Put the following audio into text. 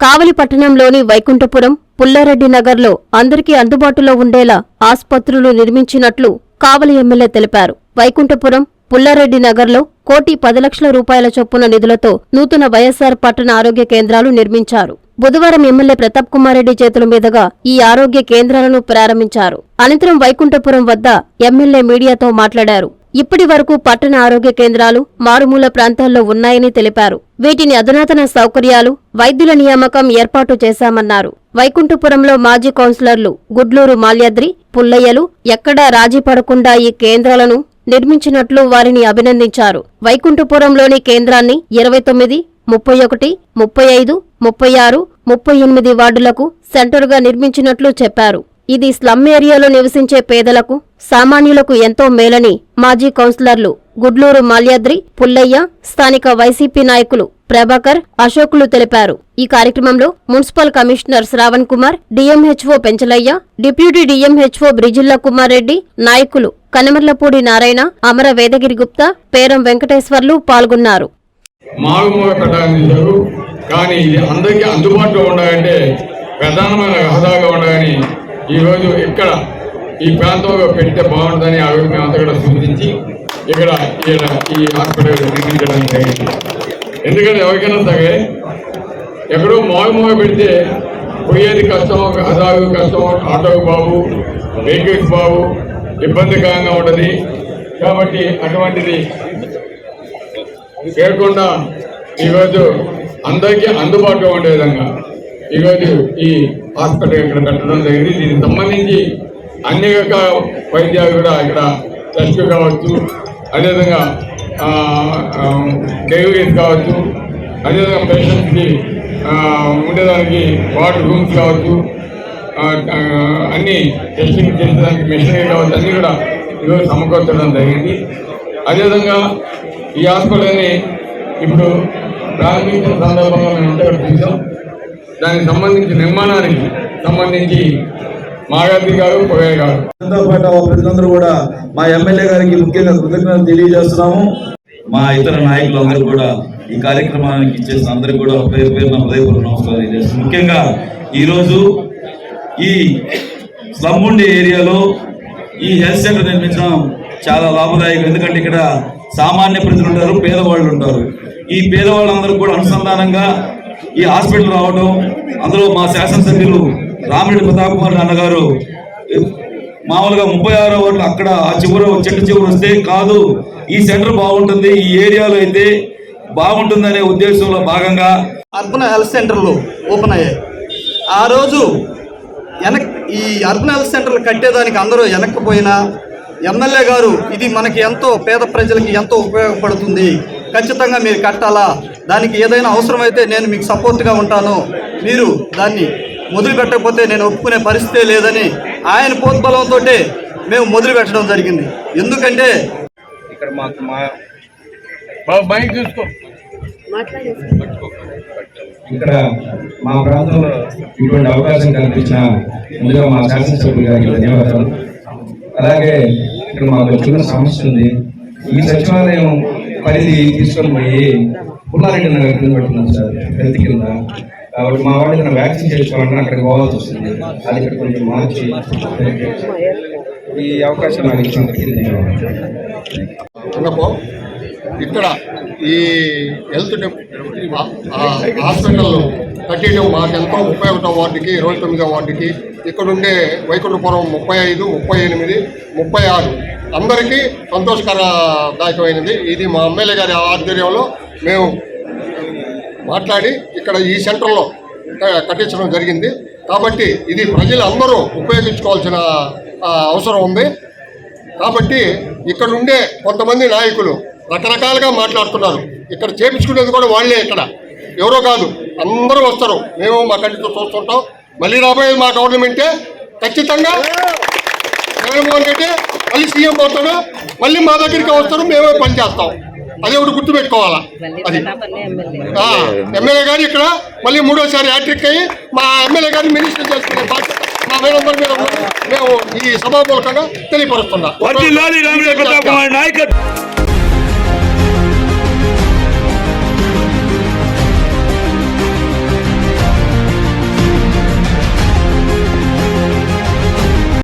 కావలి పట్టణంలోని వైకుంఠపురం, పుల్లారెడ్డి నగర్లో అందరికీ అందుబాటులో ఉండేలా ఆస్పత్రులు నిర్మించినట్లు కావలి ఎమ్మెల్యే తెలిపారు. వైకుంఠపురం, పుల్లారెడ్డి నగర్లో 1,10,00,000 రూపాయల చొప్పున నిధులతో నూతన వైఎస్సార్ పట్టణ ఆరోగ్య కేంద్రాలు నిర్మించారు. బుధవారం ఎమ్మెల్యే ప్రతాప్ కుమార్ రెడ్డి చేతుల మీదుగా ఈ ఆరోగ్య కేంద్రాలను ప్రారంభించారు. అనంతరం వైకుంఠపురం వద్ద ఎమ్మెల్యే మీడియాతో మాట్లాడారు. ఇప్పటి వరకు పట్టణ ఆరోగ్య కేంద్రాలు మారుమూల ప్రాంతాల్లో ఉన్నాయని తెలిపారు. వీటిని అధునాతన సౌకర్యాలు, వైద్యుల నియామకం ఏర్పాటు చేశామన్నారు. వైకుంఠపురంలో మాజీ కౌన్సిలర్లు గుడ్లూరు మాల్యాద్రి, పుల్లయ్యలు ఎక్కడా రాజీ పడకుండా ఈ కేంద్రాలను నిర్మించినట్లు వారిని అభినందించారు. వైకుంఠపురంలోని కేంద్రాన్ని 29, 31, 35, 36, 38 వార్డులకు సెంటర్గా నిర్మించినట్లు చెప్పారు. ఇది స్లమ్ ఏరియాలో నివసించే పేదలకు, సామాన్యులకు ఎంతో మేలని మాజీ కౌన్సిలర్లు గుడ్లూరు మాల్యాద్రి, పుల్లయ్య, స్థానిక వైసీపీ నాయకులు ప్రభాకర్, అశోకులు తెలిపారు. ఈ కార్యక్రమంలో municipal commissioner Shravan Kumar, DMHO Penchalaiah, deputy DMHO Brijilla Kumar Reddy, నాయకులు కనమర్లపూడి నారాయణ, అమర వేదగిరి గుప్తా, పేరం వెంకటేశ్వర్లు పాల్గొన్నారు. కానీ ఇది అందరికీ అందుబాటులో ఉండాలంటే ప్రధానమైన రహదారిగా ఉండాలని ఈరోజు ఇక్కడ ఈ ప్రాంతంలో పెడితే బాగుంటుందని ఆ రోజు మేమంతా కూడా సూచించి ఇక్కడ ఈ హాస్పిటల్ నిర్మించడం జరిగింది. ఎందుకంటే ఎవరికైనా సరే ఎక్కడో మారుమూల పెడితే పోయేది కష్టం, రహదారు కష్టం, ఆటోకు బాబు, వెహికల్స్ బాబు, ఇబ్బందికరంగా ఉంటుంది. కాబట్టి అటువంటిది చేయకుండా ఈరోజు అందరికీ అందుబాటులో ఉండే విధంగా ఈరోజు ఈ హాస్పిటల్ ఇక్కడ పెట్టడం జరిగింది. దీనికి సంబంధించి అన్ని రకాల వైద్యాలు కూడా ఇక్కడ టెస్ట్ కావచ్చు, అదేవిధంగా డెలివరీస్ కావచ్చు, అదేవిధంగా పేషెంట్స్కి ఉండేదానికి వార్డ్ రూమ్స్ కావచ్చు, అన్ని టెస్టింగ్ చేసేదానికి మెషినరీ కావచ్చు, అన్నీ కూడా ఈరోజు సమకూర్చడం జరిగింది. అదేవిధంగా ఈ హాస్పిటల్ని ఇప్పుడు ప్రారంభించిన సందర్భంగా మేము అంతా చూసాం. దానికి సంబంధించి నిర్మాణానికి సంబంధించి మాగాది గారు, పొగయ్య గారు, ప్రజలందరూ కూడా మా ఎమ్మెల్యే గారికి ముఖ్యంగా కృతజ్ఞతలు తెలియజేస్తున్నాము. మా ఇతర నాయకులందరూ కూడా ఈ కార్యక్రమానికి ఇచ్చేసిన అందరికీ కూడా పేరు పేరున హృదయపూర్వక నమస్కారం తెలియజేస్తున్నాం. ముఖ్యంగా ఈరోజు ఈ స్లమ్ ఉండే ఏరియాలో ఈ హెల్త్ సెంటర్ నిర్మించడం చాలా లాభదాయకం. ఎందుకంటే ఇక్కడ సామాన్య ప్రజలు ఉంటారు, పేదవాళ్ళు ఉంటారు. ఈ పేదవాళ్ళందరూ కూడా అనుసంధానంగా ఈ హాస్పిటల్ రావడం, అందులో మా శాసనసభ్యులు రామిరెడ్డి ప్రతాప్ కుమార్ అన్నగారు మామూలుగా 36వ వార్డులు అక్కడ ఆ చివర చెట్టు చివరి వస్తే కాదు, ఈ సెంటర్ బాగుంటుంది, ఈ ఏరియాలో అయితే బాగుంటుందనే ఉద్దేశంలో భాగంగా అర్బన్ హెల్త్ సెంటర్లు ఓపెన్ అయ్యాయి. ఆ రోజు ఈ అర్బన్ హెల్త్ సెంటర్లు కట్టేదానికి అందరూ వెనక్కిపోయినా ఎమ్మెల్యే గారు ఇది మనకి ఎంతో పేద ప్రజలకి ఎంతో ఉపయోగపడుతుంది, ఖచ్చితంగా మీరు కట్టాలా, దానికి ఏదైనా అవసరమైతే నేను మీకు సపోర్ట్గా ఉంటాను, మీరు దాన్ని మొదలు పెట్టకపోతే నేను ఒప్పుకునే పరిస్థితే లేదని ఆయన పోద్బలంతో మేము మొదలు పెట్టడం జరిగింది. ఎందుకంటే ఇక్కడ ఇక్కడ మా ప్రాంతంలో ఇటువంటి అవకాశం కల్పించిన ముందుగా మా శాసనసభ్యులు గారికి ధన్యవాదాలు. అలాగే ఇక్కడ మాకు చిన్న సమస్య ఉంది. ఈ సచివాలయం పరిధి తీసుకొని పోయి పుల్లారెడ్డి నగర్ కింద పెట్టున్నాం సార్, హెల్త్ కింద. కాబట్టి మా వాళ్ళు ఏదైనా వ్యాక్సిన్ చేసుకోవాలంటే అక్కడికి పోవాల్సి వస్తుంది. అది ఇక్కడ కొంచెం మార్చి ఈ అవకాశం నాకు ఇచ్చినందుకు ధన్యవాదాలు. ఇక్కడ ఈ హెల్త్ హాస్పిటల్ కట్టడం మాకెంతో 31వ వార్డుకి, 29వ వార్డుకి, ఇక్కడుండే వైకుంఠపురం 35, 38, 36 అందరికీ సంతోషకరదాయకమైనది. ఇది మా ఎమ్మెల్యే గారి ఆధ్వర్యంలో మేము మాట్లాడి ఇక్కడ ఈ సెంటర్లో కట్టించడం జరిగింది. కాబట్టి ఇది ప్రజలందరూ ఉపయోగించుకోవాల్సిన అవసరం ఉంది. కాబట్టి ఇక్కడ ఉండే కొంతమంది నాయకులు రకరకాలుగా మాట్లాడుతున్నారు. ఇక్కడ చేపించుకునేది కూడా వాళ్ళే, ఇక్కడ ఎవరో కాదు, అందరూ వస్తారు. మేము మా కంటితో చూస్తుంటాం. మళ్ళీ రాబోయేది మా గవర్నమెంటే. ఖచ్చితంగా జగన్మోహన్ రెడ్డి మళ్ళీ సీఎం అవుతాడు, మళ్ళీ మా దగ్గరికి వస్తారు, మేమే పనిచేస్తాం. అదే ఒకటి గుర్తుపెట్టుకోవాలా. అది ఎమ్మెల్యే గారు ఇక్కడ మళ్ళీ 3వసారి హ్యాట్రిక్ అయ్యి మా ఎమ్మెల్యే గారిని మినిస్టర్ చేసుకునే బాధ్యత మా మేనందరి మీద మేము ఈ సభాపూర్వకంగా తెలియపరుస్తున్నాం.